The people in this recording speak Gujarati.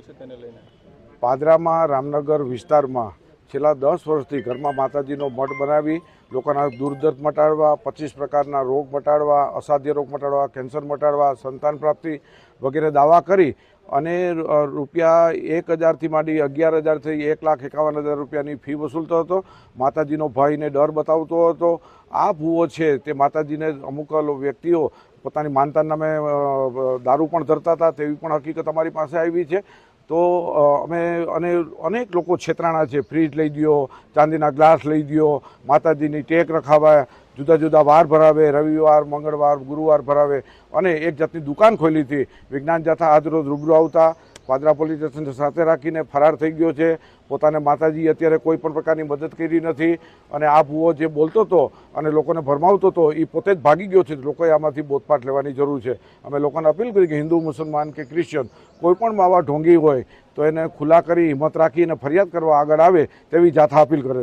છે તેને લઈને? પાદરામાં રામનગર વિસ્તારમાં છેલ્લા 10 વર્ષથી ઘરમાં માતાજીનો મઠ બનાવી લોકોના દુર્દર્દ મટાડવા, 25 પ્રકારના રોગ મટાડવા, અસાધ્ય રોગ મટાડવા, કેન્સર મટાડવા, સંતાન પ્રાપ્તિ વગેરે દાવા કરી અને રૂપિયા 1000થી માંડી 11,000થી 1,51,000 રૂપિયાની ફી વસૂલતો હતો. માતાજીનો ભાઈને ડર બતાવતો હતો. આ ભૂવો છે તે માતાજીને અમુક વ્યક્તિઓ પોતાની માનતા નામે દારૂ પણ ધરતા હતા તેવી પણ હકીકત અમારી પાસે આવી છે. તો અમે અનેક લોકો છેતરાણા છે. ફ્રીજ લઈ દો, ચાંદીના ગ્લાસ લઈ દો, માતાજીની ટેક રખાવે, જુદા જુદા વાર ભરાવે, રવિવાર, મંગળવાર, ગુરુવાર ભરાવે અને એક જાતની દુકાન ખોલી હતી. વિજ્ઞાન જાથા આજરોજ રૂબરૂ આવતા પાદરા પોલીસ સ્ટેશન સાથે રાખીને ફરાર થઈ ગયો છે. પોતાને માતાજી અત્યારે કોઈ પણ પ્રકારની મદદ કરી નથી અને આ ભૂવો જે બોલતો હતો અને લોકોને ભરમાવતો હતો એ પોતે જ ભાગી ગયો છે. લોકોએ આમાંથી બોધપાઠ લેવાની જરૂર છે. અમે લોકોને અપીલ કરી કે હિન્દુ, મુસલમાન કે ક્રિશ્ચન કોઈ પણ આવા ઢોંગી હોય તો એને ખુલ્લા કરી હિંમત રાખીને ફરિયાદ કરવા આગળ આવે તેવી જાથા અપીલ કરે છે.